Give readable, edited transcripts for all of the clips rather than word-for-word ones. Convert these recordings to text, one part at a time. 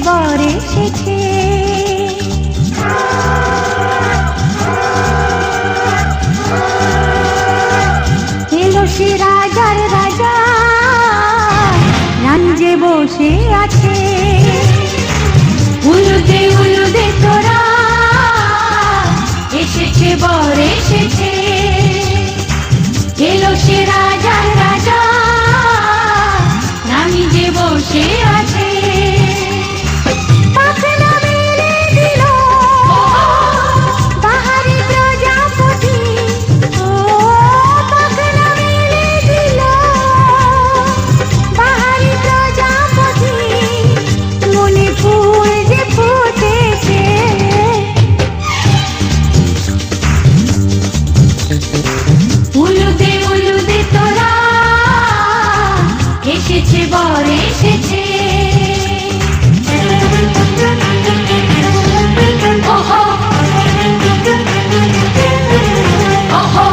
বর এসেছে। এলো সে রাজার রাজা, রাঞ্জে বসে আছে। উলুদে উলুদে তোরা, এসেছে বর এসেছে। এলো সে রাজার রাজা, রাঞ্জে বসে আছে। পাখনা মেলে দিল বাহারি প্রজাপতি, ও পাখনা মেলে দিল বাহারি প্রজাপতি। মনে ফুল যে ফুটেছে, উলুদে উলুদে তোরা, এসেছে বর এসেছে। ওহো ওহো,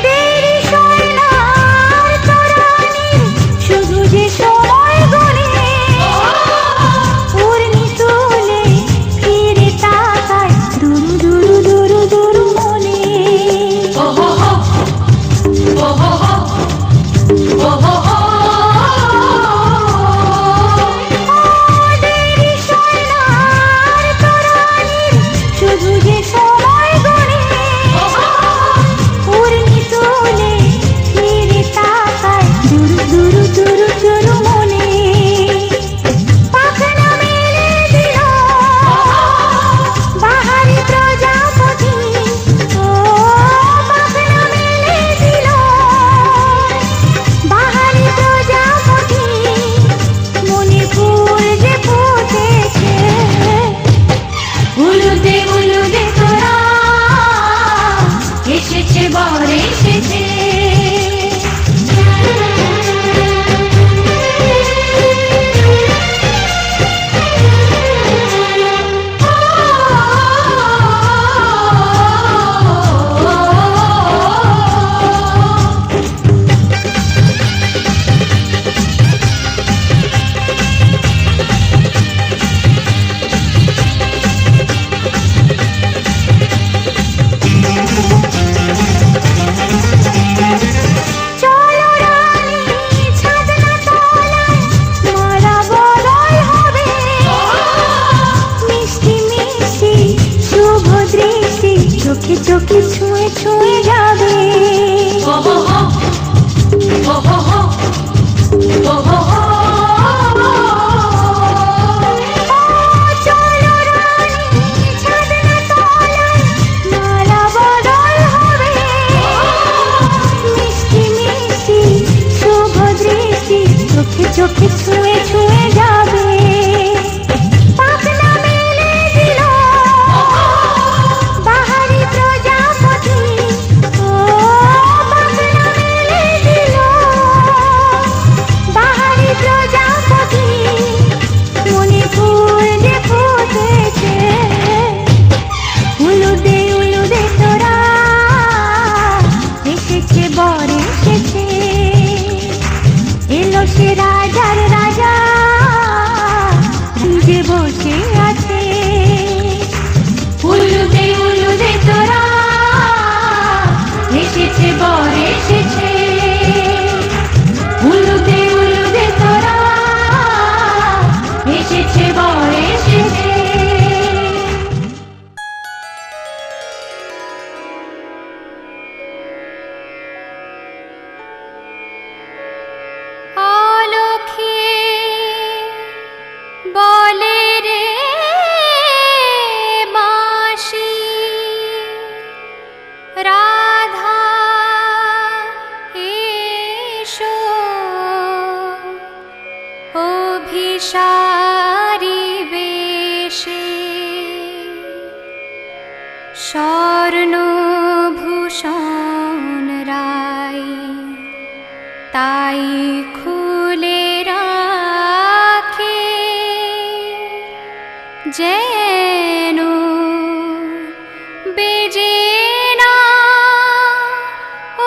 দেরি সয় না আর তরানির, শুধু যে সময় গলে। উর্মি তুলে ফিরে তাকায় দুরু দুরু দুরু দুরু মনে। ওহো ওহো ওহো, দেরি সয় না আর তরানির, শুধু যে সময় গলে। উর্মি তুলে ফিরে তাকায় দুরু দুরু দুরু দুরু মনে। পাখনা মেলে দিল বাহারি প্রজাপতি, ও পাখনা মেলে দিল বাহারি প্রজাপতি। মনে ফুল যে ফুটেছে, উলুদে উলুদে তোরা, এসেছে বর এসেছে। চলো রানী ছাদনা তলায়, মালা বদল হবে। মিষ্টি মিষ্টি শুভ দৃষ্টি চোখে চোখে ছুঁয়ে ছুঁয়ে যাবে। ওহো ওহো ওহো, চলো রানী ছাদনা তলায়, মালা বদল হবে। মিষ্টি মিষ্টি শুভ দৃষ্টি চোখে চোখে ছুঁয়ে ছুঁয়ে যাবে। পাখনা মেলে দিল বাহারি প্রজাপতি, ও পাখনা মেলে দিল বাহারি প্রজাপতি। মনে ফুল যে ফুটেছে, উলুদে উলুদে তোরা, এসেছে বর এসেছে। এলো সে রাজার রাজা, রাঞ্জে বসে আছে। উলুদে উলুদে তোরা, এসেছে বর এসেছে। উলুদে উলুদে তোরা, এসেছে বর এসেছে। আলোক সারি বেশে স্বর্ণভূষণ রায় তাই খুলে রাখে যেন বেজে না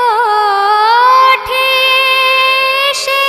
ওঠে সে।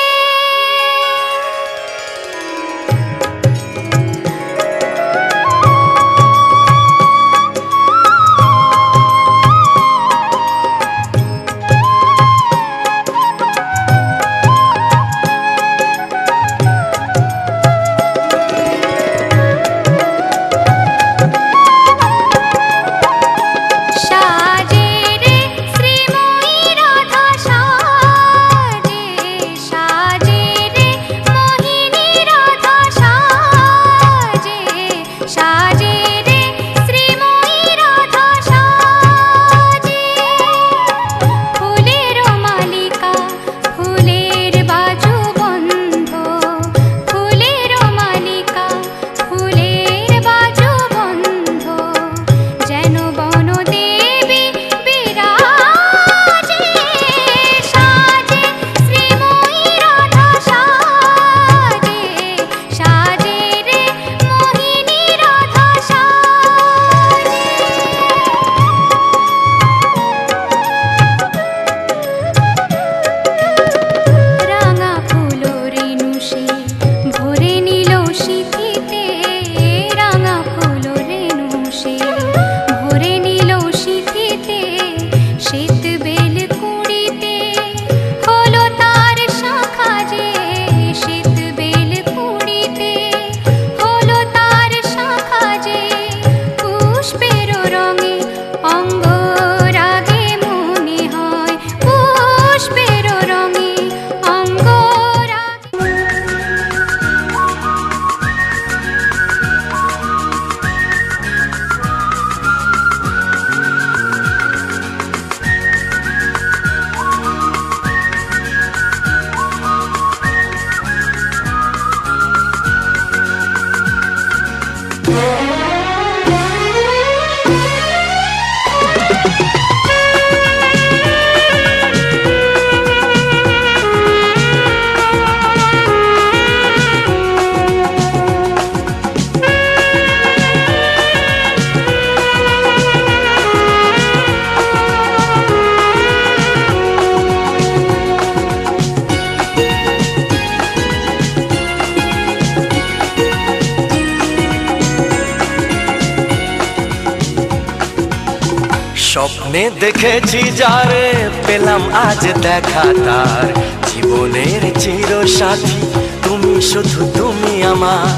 স্বপ্নে দেখেছি যারে পেলাম আজ দেখা তার জীবনের চিরসাথী। তুমি শুধু তুমি আমার,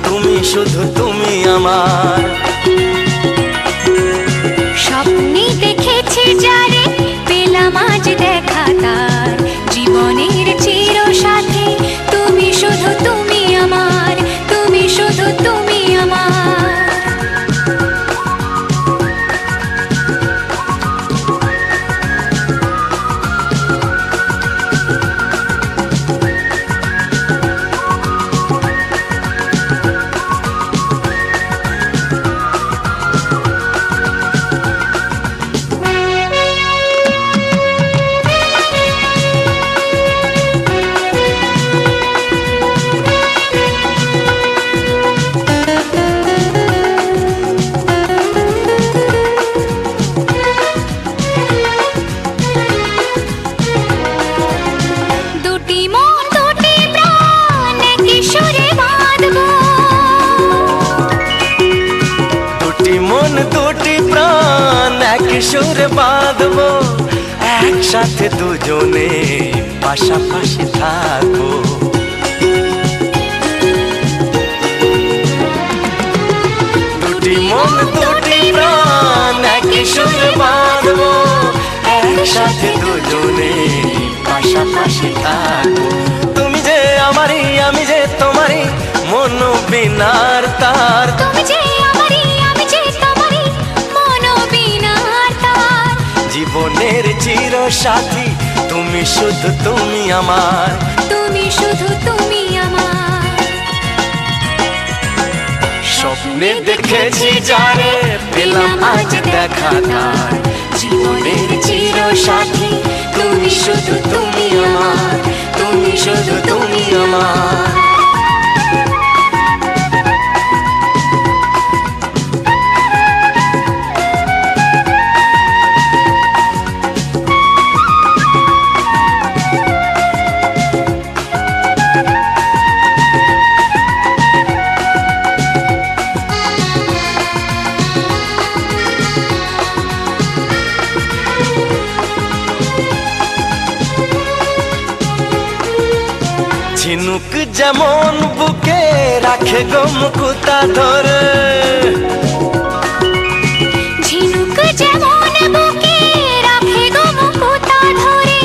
তুমি শুধু তুমি আমার। স্বপ্নে দেখেছি যারে পেলাম আজ দেখা তার জীবনের চিরসাথী। তুমি শুধু তুমি আমার, তুমি শুধু তুমি আমার। সুরে বাঁধবো একসাথে দুজনে পাশাপাশি থাকবো। দুটি মন দুটি প্রাণ একই সুরে বাঁধবো একসাথে দুজনে পাশাপাশি থাকবো। তুমি যে আমারই আমি যে তোমারই মন বিনার তার। তুমি যে আমারই আমি যে তোমারই মন বিনার তার। জীবনের চিরসাথী তুমি শুধু তুমি আমার, তুমি শুধু তুমি আমার। স্বপ্নে দেখেছি যারে পেলাম আজ দেখা তার জীবনের চির সাথী তুমি শুধু তুমি আমার তুমি শুধু তুমি আমার ঝিনুক যেমন বুকে রাখে গো মুকুতা ধরে ঝিনুক যেমন বুকে রাখে গো মুকুতা ধরে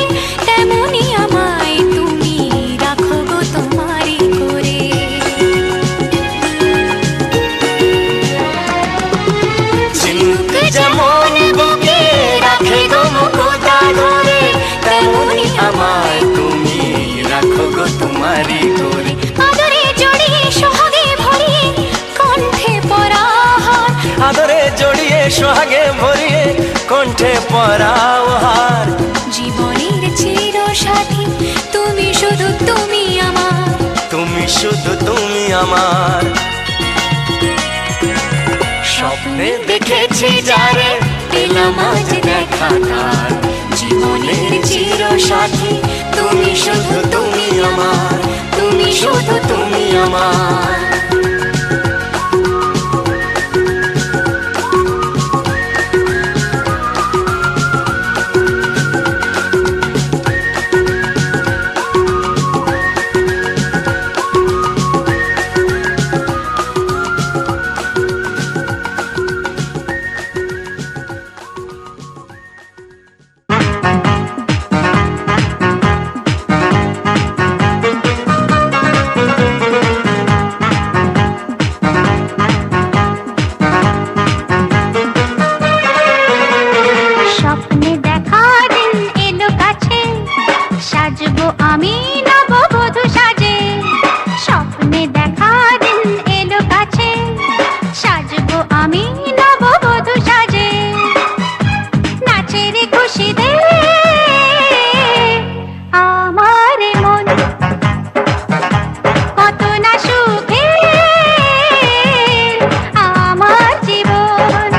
তেমনি আমায় তুমি রাখো গো তোমারই করে ঝিনুক যেমন বুকে রাখে গো মুকুতা ধরে তেমনি আমায় তুমি রাখো গো তোমারই করে আদরে জড়িয়ে সোহাগে ভরিয়ে কণ্ঠে পরাহার আদরে জড়িয়ে সোহাগে ভরিয়ে কণ্ঠে পরাও হার জীবনের চির সাথী তুমি শুধু তুমি আমার তুমি শুধু তুমি আমার স্বপ্নে দেখেছি যারে পেলাম আজ দেখা তার জীবনের চির সাথী তুমি শুধু তুমি আমার তুমি শুধু তুমি আমার স্বপ্নে দেখা দিন এলো কাছে সাজবো আমি নববধূ সাজে স্বপ্নে দেখা দিন এলো কাছে সাজবো আমি নববধূ সাজে নাচের খুশি দে আমার মন কত না সুখে আমার জীবন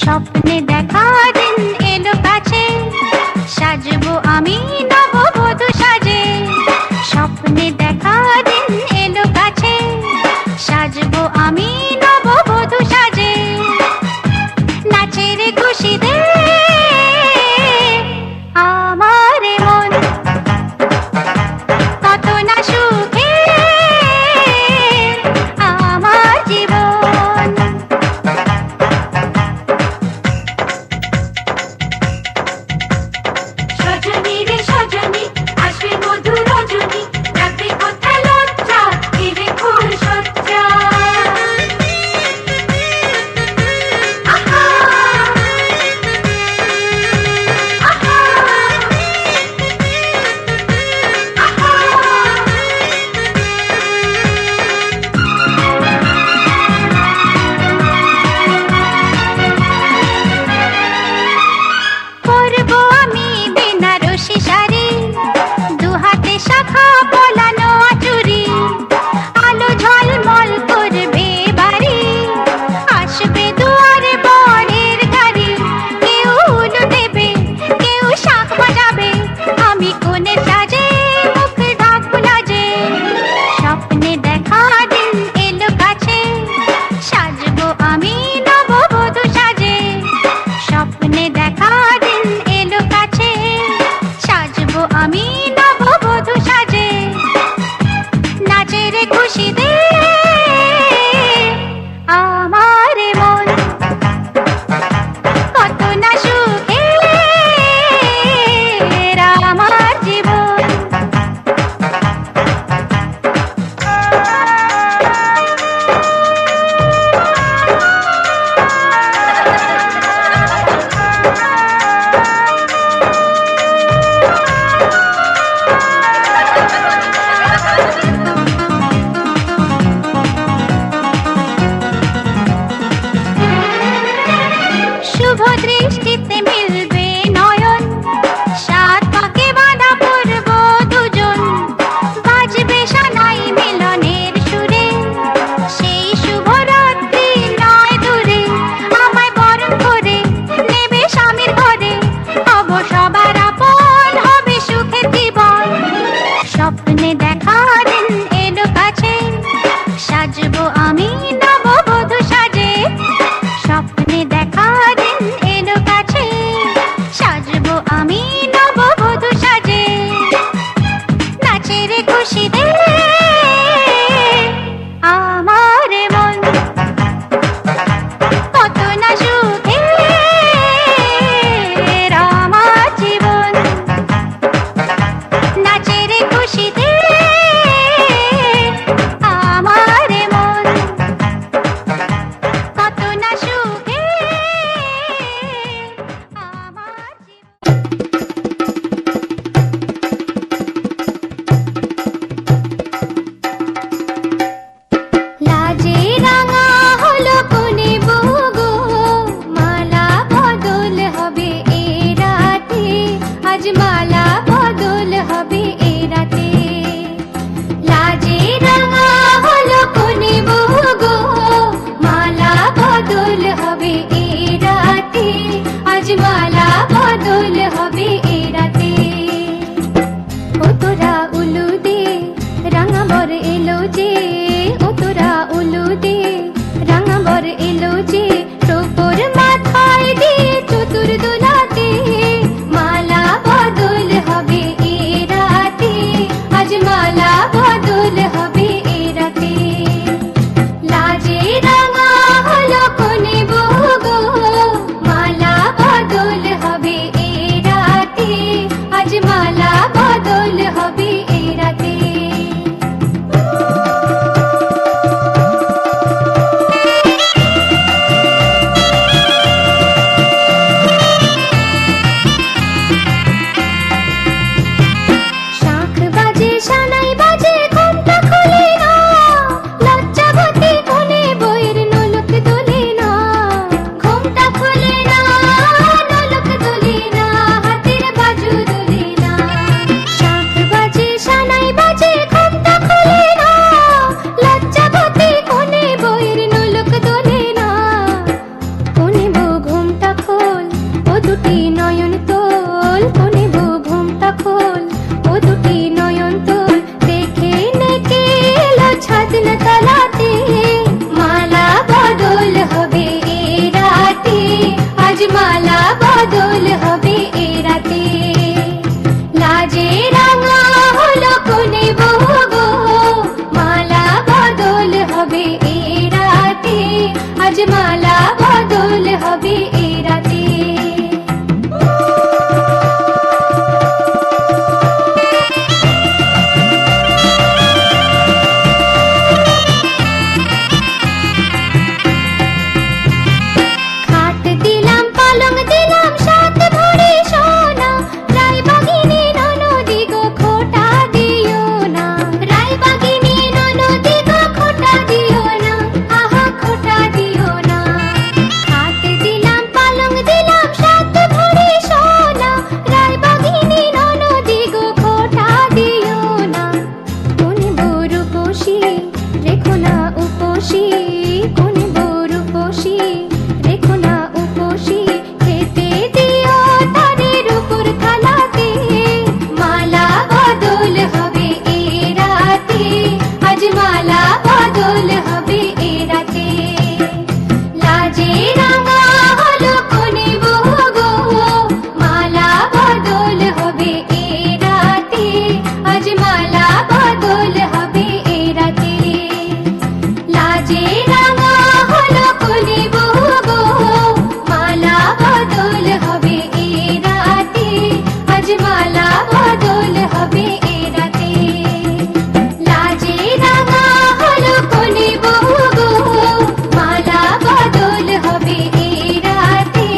স্বপ্নে দেখা দিন এলো কাছে সাজবো আমি নববধূ সাজে স্বপ্নে দেখা দিন এলো কাছে সাজবো আমি নববধূ সাজে নাচের খুশি দে আমার মন কত না সুখে আমার জীবন সজনী রে বদল হবে এ রাতে। ও তোরা উলু দে রাঙা বর এলো যে, ও তোরা উলু দে রাঙা বর এলো যে, টোপর মাথায় দিয়ে চতুর দোলাতে, মালা বদল হবে এ রাতে, আজ মালা বদল হবে এ রাতে। লাজে রাঙা হলো কোনে বউ গো, মালা বদল হবে এ রাতে, আজ মালা বদল হবে এ রাতে। শাঁখ বাজে সানাই বাজে ঘুমটা খুলে না, লজ্জাবতী কোনে বইয়ের নোলক দোলে না, ঘুমটা খুলে না, নোলক দোলে না, হাতের বাজু দোলে না। শাঁখ বাজে সানাই বাজে ঘুমটা খুলে না, লজ্জাবতী কোনে বইয়ের নোলক দোলে না। কোনে বউ ঘুমটা খোল, ও দুটি নয়ন তোল, কোনে বউ ঘুমটা খোল, ও দুটি নয়ন তোল, দেখে নেকে এলো ছাদনা তলাতে, মালা বদল হবে এ রাতে, আজ মালা বদল হবে এ রাতে। লাজে রাঙা হলো কোনে বউ গো, মালা বদল হবে এ রাতে, আজ মালা বদল হবে এ রাতে। খাট দিলাম পালং দিলাম সাত ভরি সোনা, রায়বাগিনী ননদি গো খোটা দিও না, রায়বাগিনী ননদি গো খোটা দিও না, আহা খোটা দিও না। খাট দিলাম পালং দিলাম সাত ভরি সোনা, রায়বাগিনী ননদি গো খোটা দিও না। কোনে বউ রূপসী রেখো না উপসী, কোনে বউ রূপসী রেখো না উপসী, খেতে দিও তাদের উপর থালাতে, মালা বদল হবে এ রাতে, আজ মালা বদল হবে এ রাতে। লাজে রাঙা হলো কোনে বউ গো, মালা বদল হবে এ রাতে, আজ মালা বদল হবে এ রাতে। লাজে রাঙা হলো কোনে বউ গো, মালা বদল হবে এ রাতে, আজ মালা বদল হবে এ রাতে। লাজে রাঙা হলো কোনে বউ গো, মালা বদল হবে এ রাতে,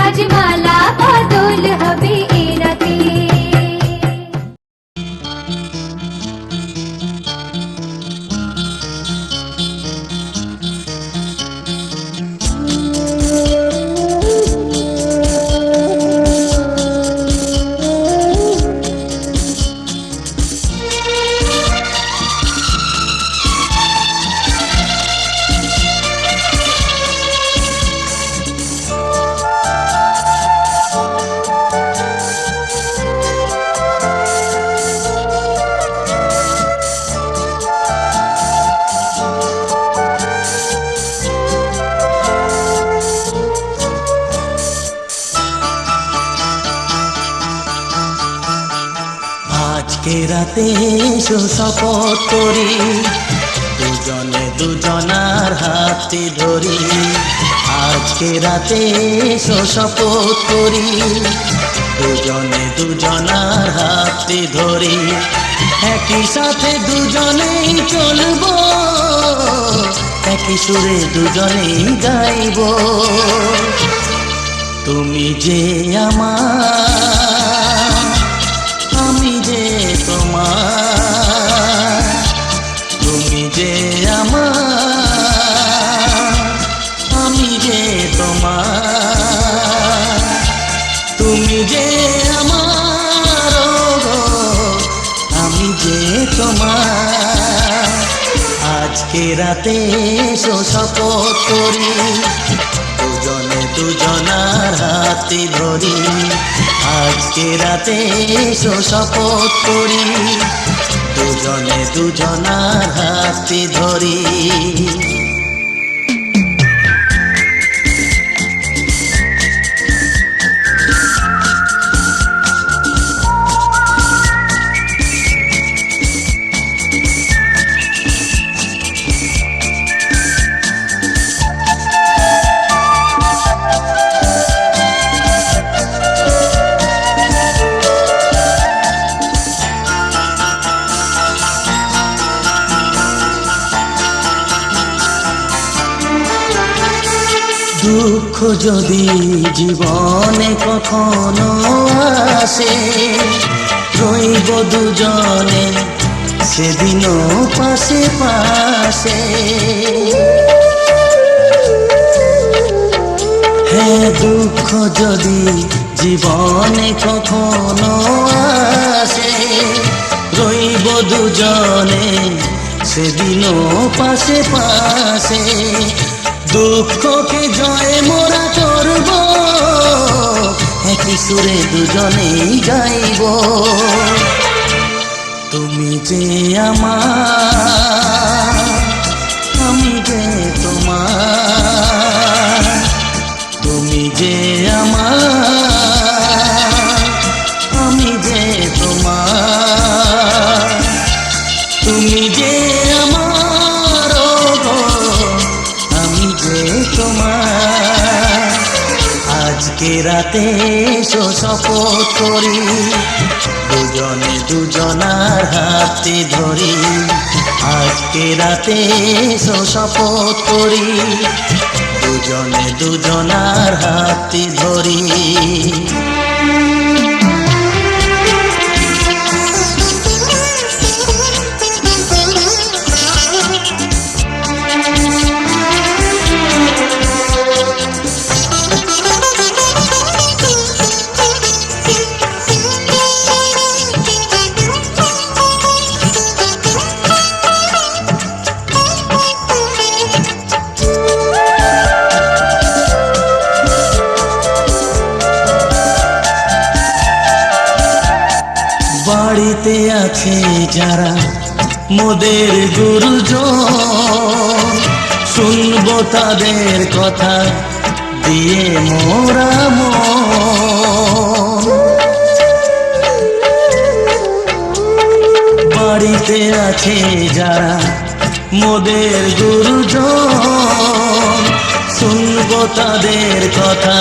আজ মালা বদল হবে এ রাতে। আজকে রাতে এসো শপথ করি, দুজনে দুজনার হাতে ধরি। আজকে রাতে এসো শপথ করি, দুজনে দুজনার হাতে ধরি। একই সাথে দুজনেই চলবো, একই সুরে দুজনেই গাইব। তুমি যে আমার, আমি যে তোমার, তুমি যে আমার, আমি যে তোমার, তুমি যে আমার, গো আমি যে তোমার। আজকে রাতে এসো শপথ করি, দুজনে দুজনার হাতে ধরি, আজকে রাতে এসো শপথ করি, দুজনে দুজনার হাতে ধরি। দুঃখ যদি জীবনে কখনো আসে, রইব দুজনে সেদিনও পাশে পাশে। হ্যাঁ, দুঃখ যদি জীবনে কখনো আসে, রইব দুজনে সেদিনও পাশে পাশে। দুঃখকে জয় মোরা করব, একই সুরে দুজনেই গাইব। তুমি যে আমার, আমি যে তোমার, তুমি যে আমার, আমি যে তোমার, তুমি যে আমার, আমি যে তোমার। আজকে রাতে এসো শপথ করি, দুজনে দুজনার হাতে ধরি, আজকে রাতে এসো শপথ করি, দুজনে দুজনার হাতে ধরি। বাড়িতে আছে যারা মোদের গুরুজন, শুনবো তাদের কথা দিয়ে মোরা মন। বাড়িতে আছে যারা মোদের গুরুজন, শুনবো তাদের কথা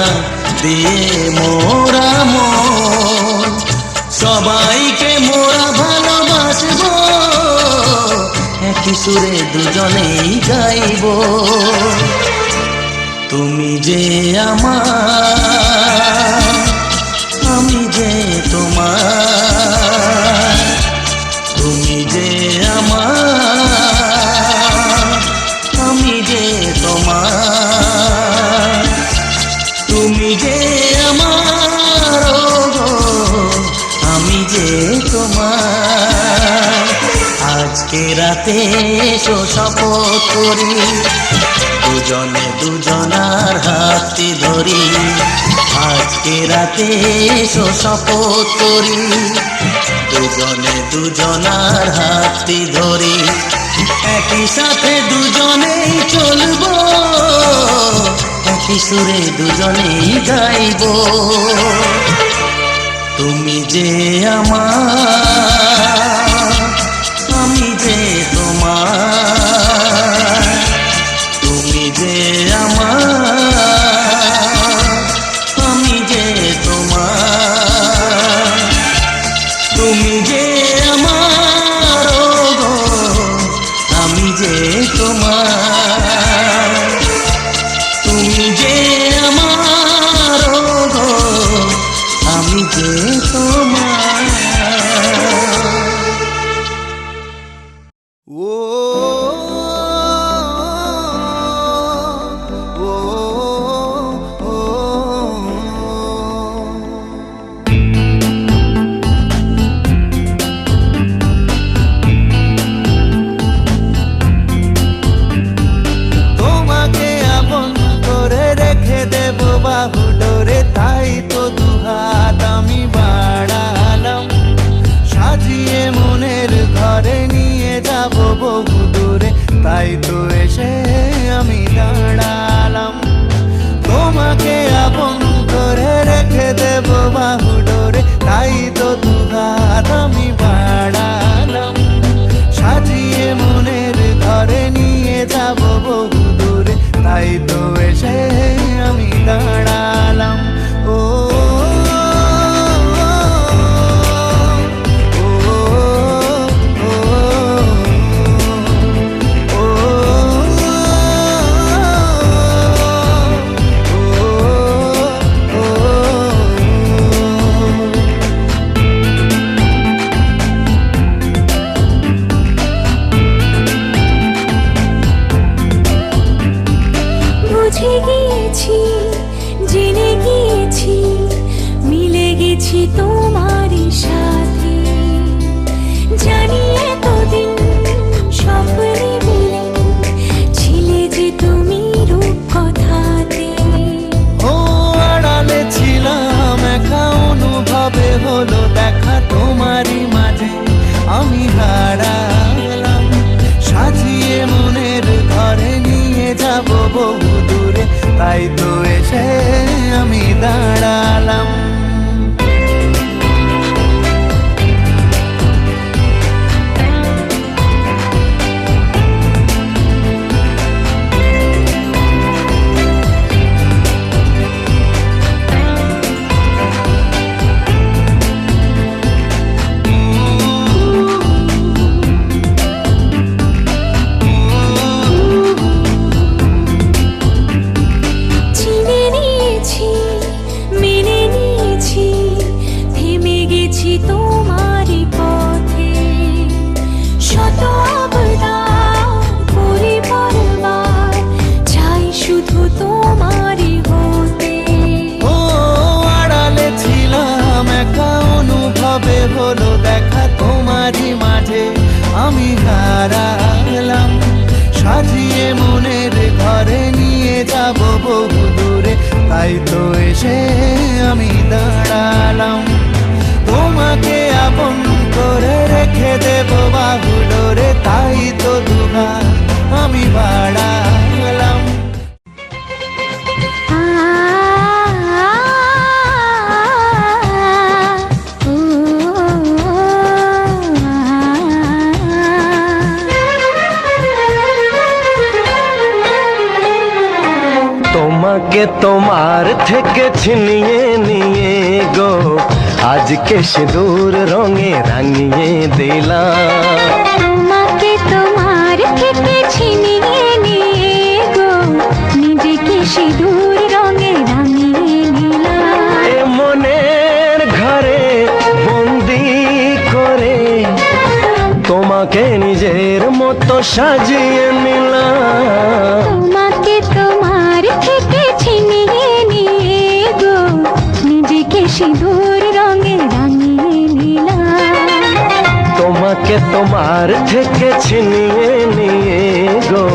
দিয়ে মোরা মন। সবাইকে মোরা ভালোবাসবো, একই সুরে দুজনেই গাইব। তুমি যে আমার, আমি যে তোমার, তুমি যে আমার, আমি যে তোমার, তুমি যে আমার, আমি যে তোমার। আজকে রাতে এসো শপথ করি, দুজনে দুজনার হাতে ধরি, আজকে রাতে এসো শপথ করি, দুজনে দুজনার হাতে ধরি। একই সাথে দুজনেই চলবো, একই সুরে দুজনেই গাইব। তুমি যে আমার, আমি যে তোমার, তুমি যে আমার, আমি যে তোমার, তুমি যে আমার, আমি যে তোমার, তুমি যে আমার, আমি যে তোমার। ও ও ও ও হলো দেখা তোমারই মাঝে আমি হারালাম, সাজিয়ে মনের ঘরে নিয়ে যাব বহু দূরে, তাই তো এসে আমি দাঁড়ালাম। চিনে নিয়েছি, মেনে নিয়েছি, থেমে গেছি তোমারই পথে। শত আবদার করি বারবার, চাই শুধু তোমারই হতে। ও আড়ালে ছিলাম একা, অনুভবে হলো দেখা তোমারই মাঝে আমি হারালাম, সাজিয়ে মনের ঘরে নিয়ে যাব বহু দূরে, তাই তো এসে আমি দাঁড়ালাম। তোমাকে আপন করে রেখে দেব বাহু ডোরে, তাই তো দুঘা আমি বাড়ালাম। তোমাকে তোমার থেকে ছিনিয়ে নিয়ে গো, আজকে সিঁদুর রঙে রাঙিয়ে দিলাম। তোমাকে তোমার থেকে ছিনিয়ে নিয়ে গো, নিজেকে সিঁদুর রঙে রাঙিয়ে নিলাম। এ মনের ঘরে বন্দি করে তোমাকে নিজের মতো সাজিয়ে নিলাম। তোমাকে তোমার থেকে ছিনিয়ে নিয়ে গো, নিজেকে সিঁদুর রঙে রাঙিয়ে নিলাম। তোমাকে তোমার থেকে ছিনিয়ে নিয়ে গো,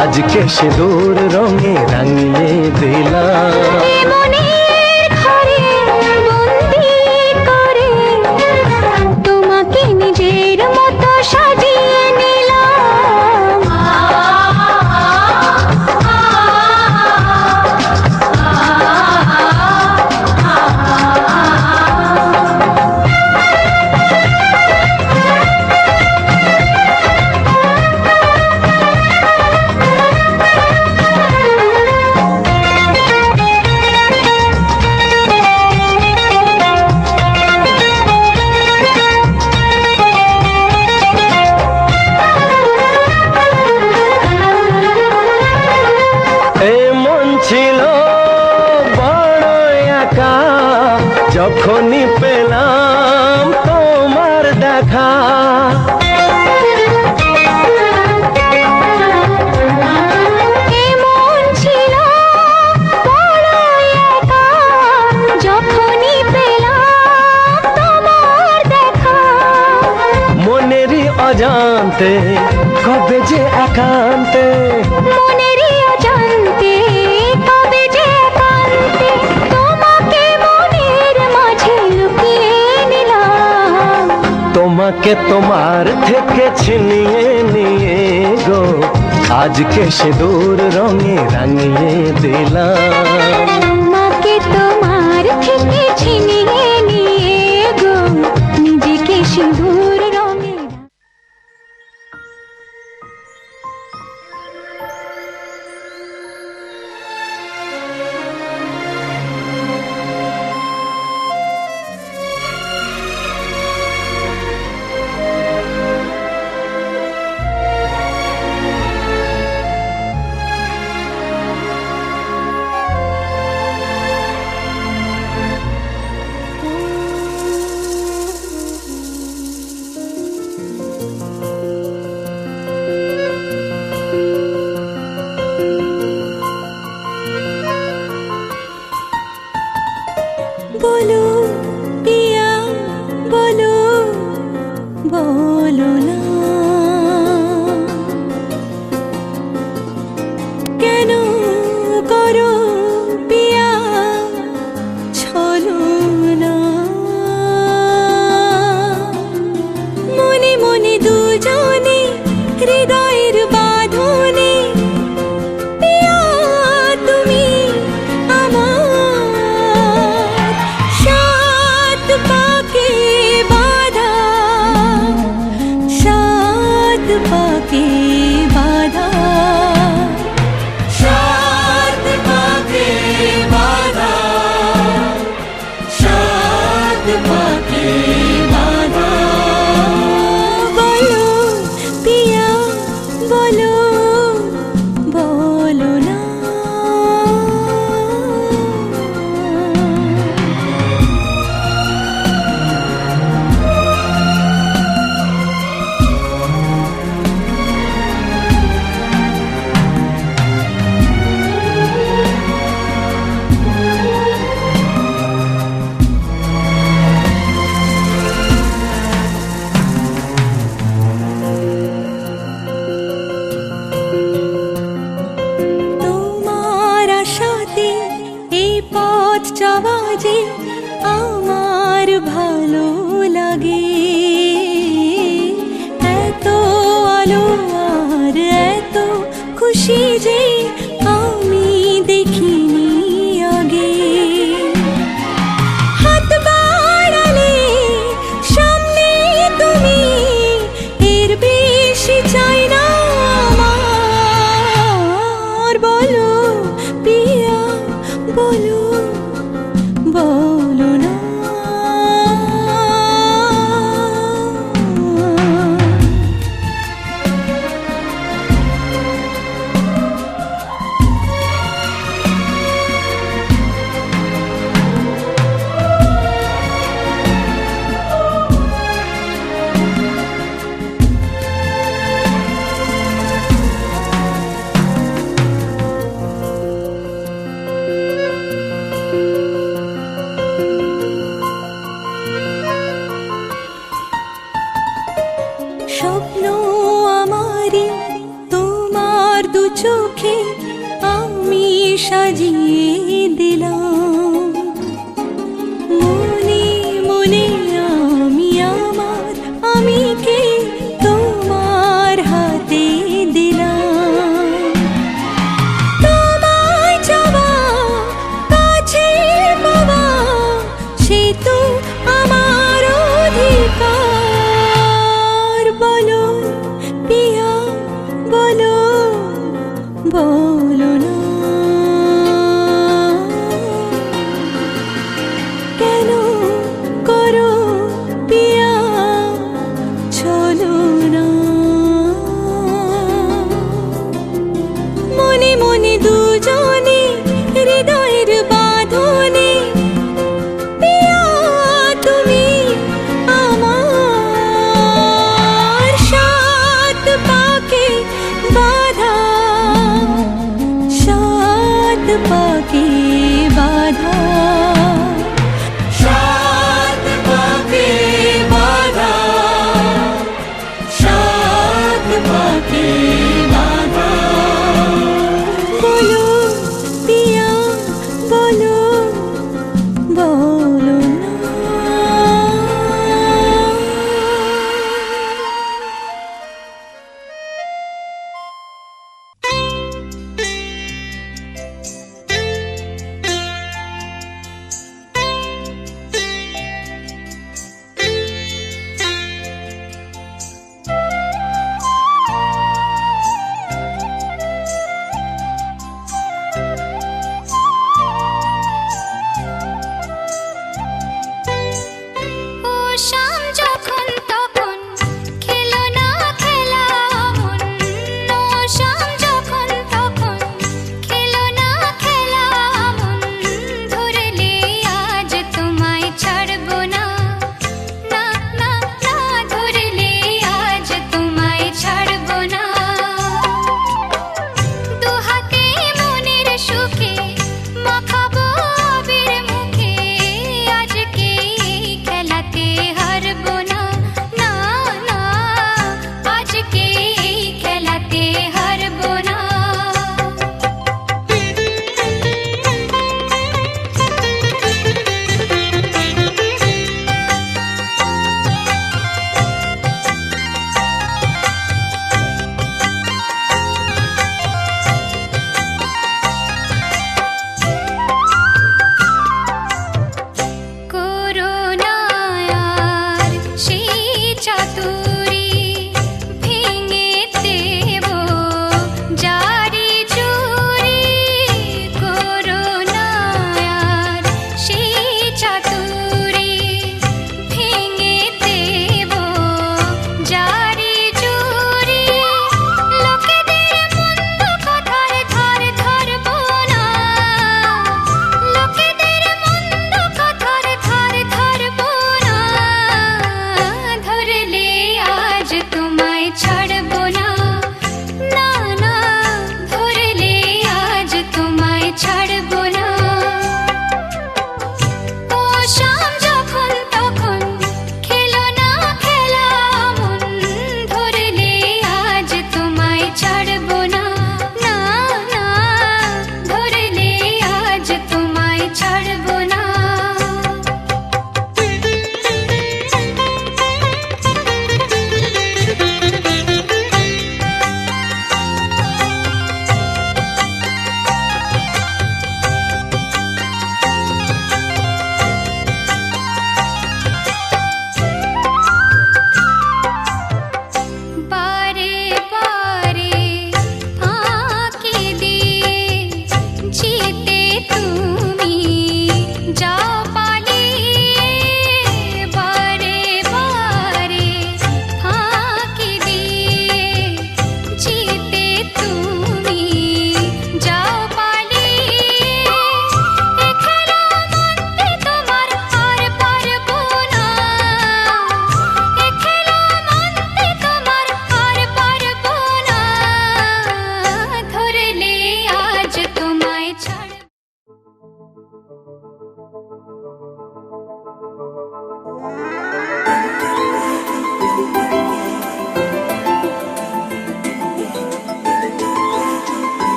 আজকে সিঁদুর রঙে রাঙিয়ে দিলাম। এ মনের ঘরে বন্দি করে তোমাকে নিজের মতো সাজিয়ে নিলাম। ছিল বড় একা, যখনই পেলাম তোমার দেখা। এমন ছিল বড় একা, যখনই পেলাম তোমার দেখা। মনেরই অজান্তে কবে যে একান্তে, মনেরই অজান্তে কবে যে একান্তে, তোমাকে মনের মাঝে লুকিয়ে নিলাম। তোমাকে তোমার থেকে ছিনিয়ে নিয়ে গো, আজকে সিঁদুর রঙে রাঙিয়ে দিলাম। তোমাকে তোমার থেকে ছিনিয়ে নিয়ে গো, নিজেকে সিঁদুর রঙে। বলো পিয়া বলো, বলো না কেন করো পিয়া ছলো না। খুশি যে আমি দেখিনি আগে। হাত বাড়ালে সামনে তুমি, এর বেশি চাই না আমার। বলো পিয়া বলো, বলো না। স্বপ্ন আমারি তোমার দু চোখে আমি সাজিয়ে দিলাম। মনে মনে আমি আমার আমিকে তোমার হাতে দিলাম। তোমায় চাওয়া, কাছে পাওয়া, সে তো আমার অধিকার। বলো পিয়া বলো, বলো না। কেন করো পিয়া চলো না। মনে মনে দুজনে হৃদয়ের বাঁধনে, পিয়া তুমি আমার। সাত পাকে বাঁধা, সাত পাকে বাঁধা, সাত পাকে বাঁধা, সাত পাকে বাঁধা। বলো পিয়া বলো, বলো না।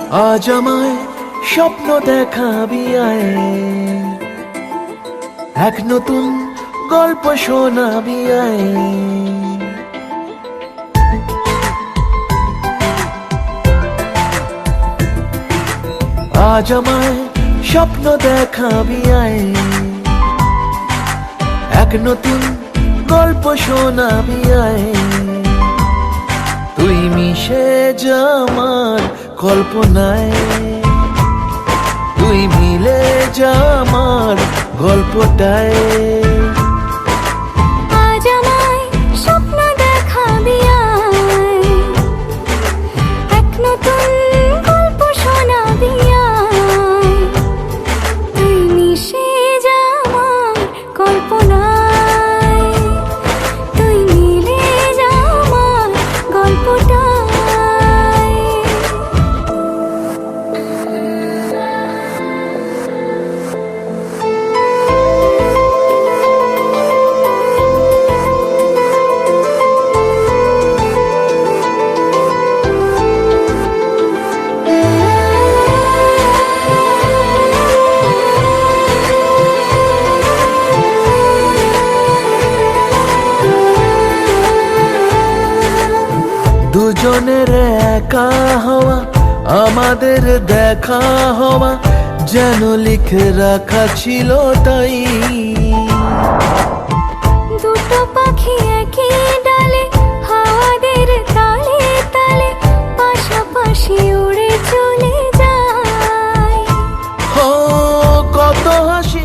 আজ আমায় স্বপ্ন দেখাবি আয়, এক নতুন গল্প শোনাবি আয়। আজ আমায় স্বপ্ন দেখাবি আয়, এক নতুন গল্প শোনাবি আয়। তুই মিশে যা আমার কল্পনায়, তুই মিলে যা আমার গল্পটায়। আজ আমায় স্বপ্ন দেখাবি আয়, এক নতুন গল্প শোনাবি আয়। তুই মিশে যা আমার কল্পনায়, তুই মিলে যা আমার গল্পটায়। দুজনের একা হওয়া, আমাদের দেখা হওয়া যেন লিখে রাখা ছিল তাই। দুটো পাখি একই ডালে, হাওয়াদের তালে তালে পাশাপাশি উড়ে চলে যায়। ও কত হাসি,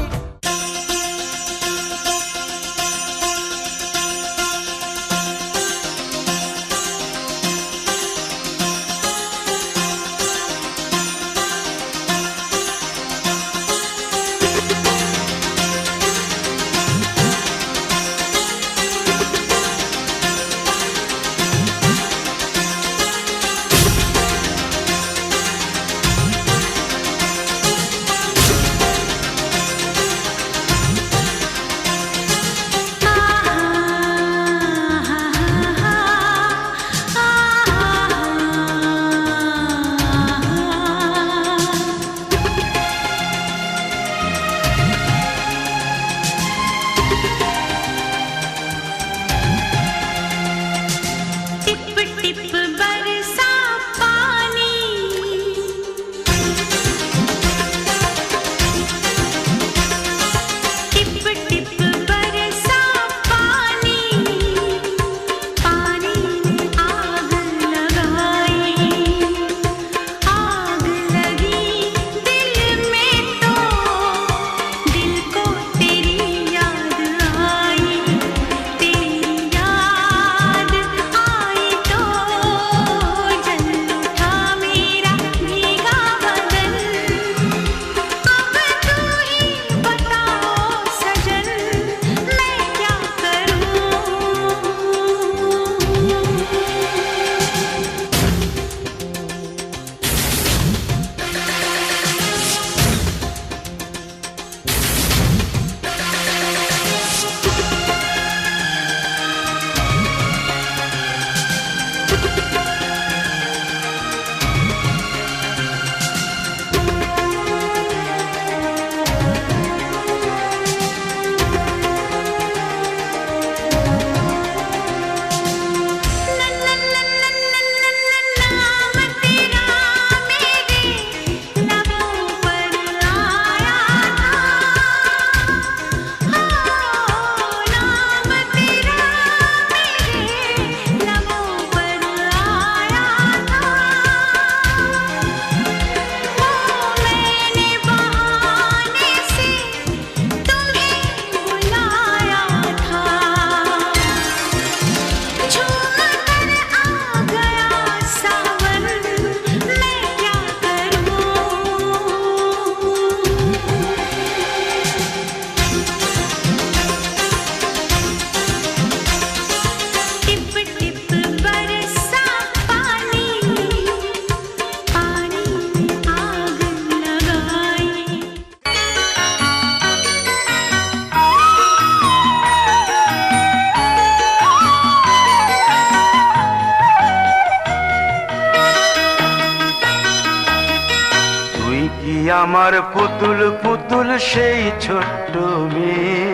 আমার পুতুল পুতুল সেই ছোট্ট মেয়ে,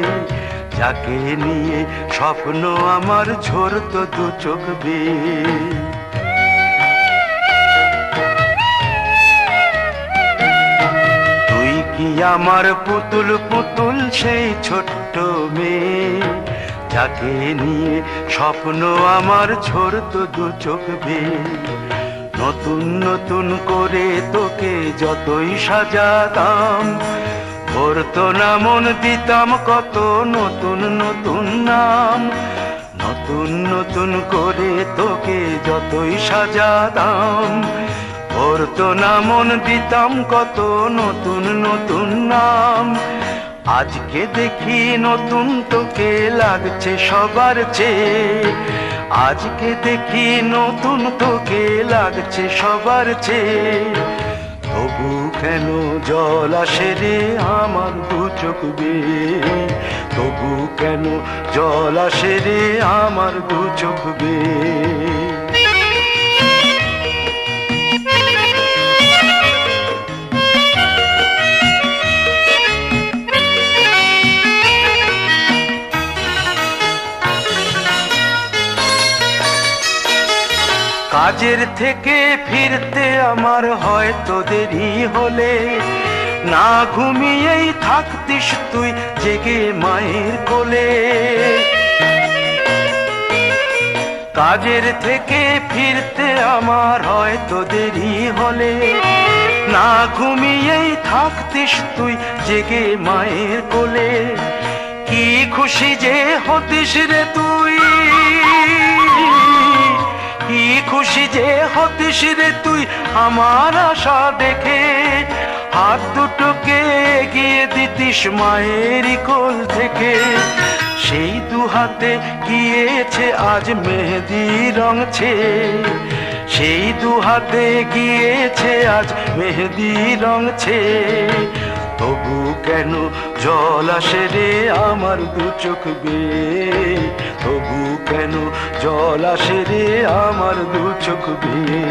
যাকে নিয়ে স্বপ্ন আমার ঝরতো দু চোখ বেয়ে। তুই কি আমার পুতুল পুতুল সেই ছোট্ট মেয়ে, যাকে নিয়ে স্বপ্ন আমার ঝরতো দু চোখ বেয়ে। নতুন নতুন করে তোকে যতই সাজাতাম, ভরতো না মন, দিতাম কত নতুন নতুন নাম। নতুন নতুন করে তোকে যতই সাজাতাম, ভরতো না মন, দিতাম কত নতুন নতুন নাম। আজকে দেখি নতুন তোকে লাগছে সবার চেয়ে, আজকে দেখি নতুন তোকে লাগছে সবার চেয়ে। তবু কেন জল আসে রে আমার দু চোখ বেয়ে, তবু কেন জল আসে রে আমার দু চোখ বেয়ে। কাজের থেকে ফিরতে আমার হয়তো দেরি হলে, না ঘুমিয়েই থাকতিস তুই জেগে মায়ের কোলে। কাজের থেকে ফিরতে আমার হয়তো দেরি হলে, না ঘুমিয়েই থাকতিস তুই জেগে মায়ের কোলে। কি খুশি যে হতিস রে তুই, কি খুশি যে হতিস রে তুই আমার আশা দেখে। হাত দুটোকে এগিয়ে দিতিস মায়েরই কোল থেকে, সেই দু হাতে গিয়েছে আজ মেহেদি রং ছেয়ে। সেই দু হাতে গিয়েছে আজ মেহেদি রং ছেয়ে। তবু কেন জল আসে রে আমার দু চোখ বেয়ে, তবু কেন জল আসে রে আমার দু চোখ বেয়ে।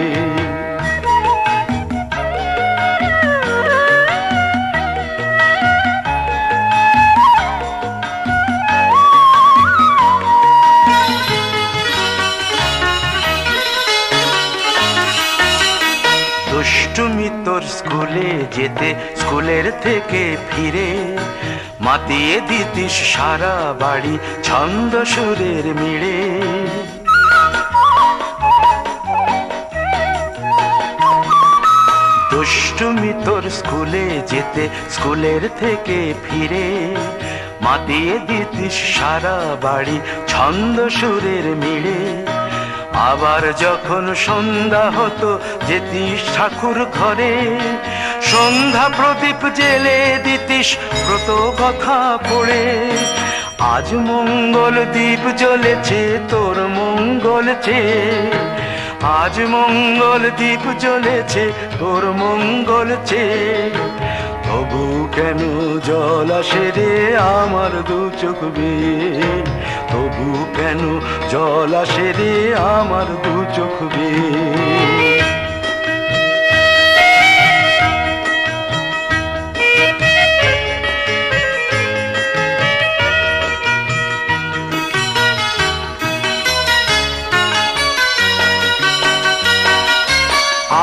দুষ্টুমি তোর স্কুলে যেতে, স্কুলের থেকে ফিরে মাতিয়ে দিতিস সারা বাড়ি ছন্দ সুরের মিড়ে। দুষ্টুমি তোর স্কুলে যেতে, স্কুলের থেকে ফিরে মাতিয়ে দিতিস সারা বাড়ি ছন্দ সুরের মিড়ে। আবার যখন সন্ধ্যা হতো যেতিস ঠাকুর ঘরে, সন্ধ্যা প্রদীপ জেলে দিতিস ব্রত কথা পড়ে। আজ মঙ্গল দ্বীপ জ্বলেছে তোর মঙ্গল চেয়ে, আজ মঙ্গল দ্বীপ জ্বলেছে তোর মঙ্গল চেয়ে। তবু কেন জল আসে রে আমার দু চোখ বেয়ে, তবু কেন জল আসে রে আমার দু চোখ বেয়ে।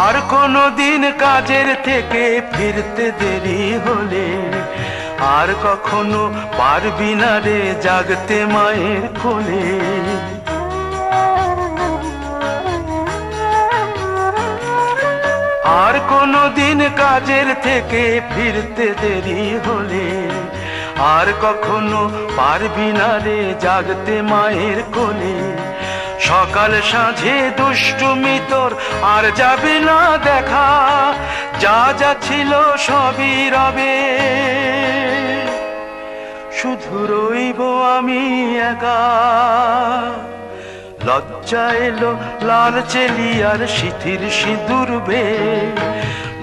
আর কোনো দিন কাজের থেকে ফিরতে দেরি হলে, আর কখনো পারবি না রে জাগতে মায়ের কোলে। আর কোনো দিন কাজের থেকে ফিরতে দেরি হলে, আর কখনো পারবি না রে জাগতে মায়ের কোলে। সকাল সাঁঝে দুষ্টুমি তোর আর যাবে না দেখা, যা যা ছিল সবই রবে। শুধু রইব আমি একা, লজ্জা এলো লাল চেলিয়ার সিথির সিঁদুর বেয়ে।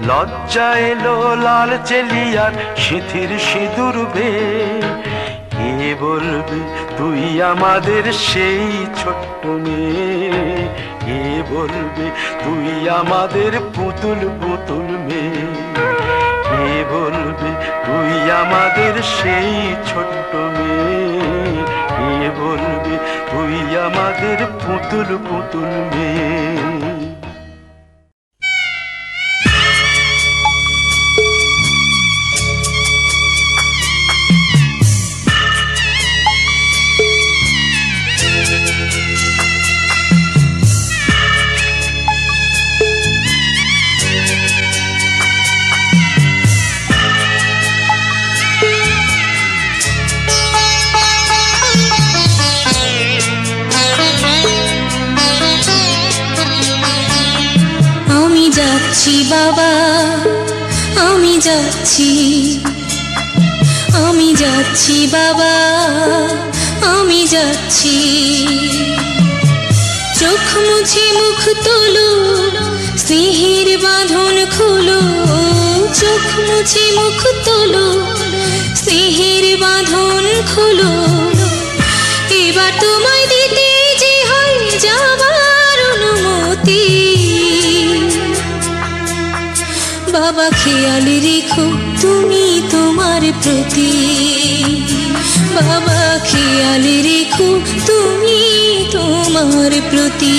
লজ্জা এলো লাল চেলিয়ার সিথির সিঁদুর বেয়ে। কে বলবে তুই আমাদের সেই ছোট্ট মেয়ে, কে বলবে তুই আমাদের পুতুল পুতুল মেয়ে। কে বলবে তুই আমাদের সেই ছোট্ট মেয়ে? কে বলবে তুই আমাদের পুতুল পুতুল মেয়ে? যাচ্ছি বাবা, আমি যাচ্ছি, আমি যাচ্ছি বাবা, আমি যাচ্ছি। চোখ মুছে মুখ তোলো, স্নেহের বাঁধন খোলো। চোখ মুছে মুখ তোলো, স্নেহের বাঁধন খোলো। এবার তোমায় দিতে যে হয় যাবার অনুমতি। বাবা খেয়াল রেখো তুমি তোমার প্রতি। বাবা খেয়াল রেখো তুমি তোমার প্রতি।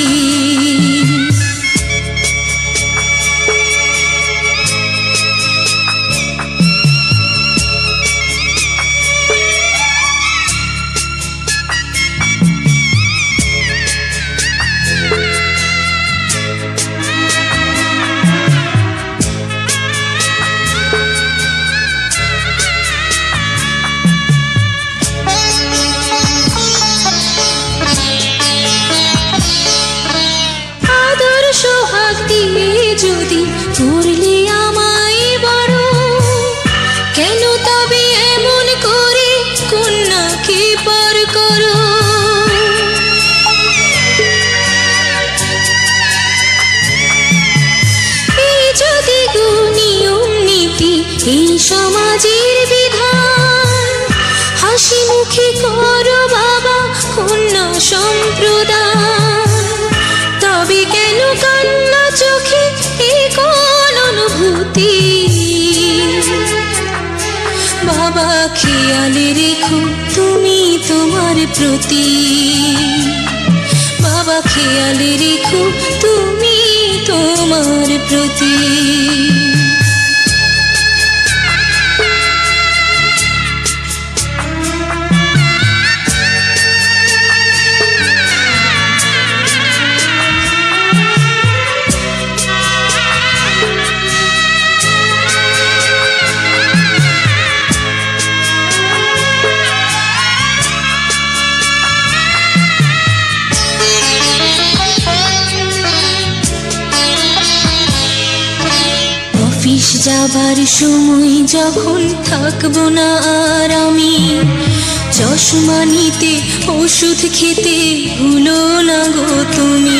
যদি করলে আমায় বড়, কেন তবে এমন করে কন্যাকে পর করো? এই যদি নিয়ম নীতি, এই সমাজের বিধান, হাসি মুখে করো বাবা কন্যা সম্প্রদান। তবে কেন কান্না চোখে এই কোন অনুভূতি? বাবা খেয়াল রেখো তুমি তোমার প্রতি। বাবা খেয়াল রেখো তুমি তোমার প্রতি। অফিস যাবার সময় যখন থাকবো না আর আমি, চশমা নিতে ওষুধ খেতে ভুলো না গো তুমি।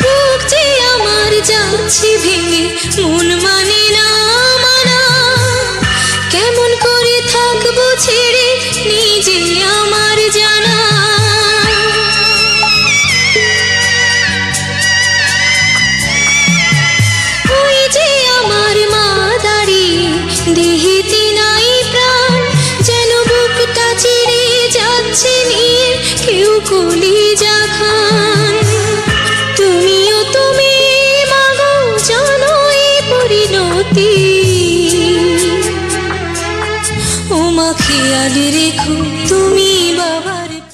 বুক যে আমার যাচ্ছে ভেঙে, মন মানে না মানা। কেমন করে থাকবো ছেড়ে নিজের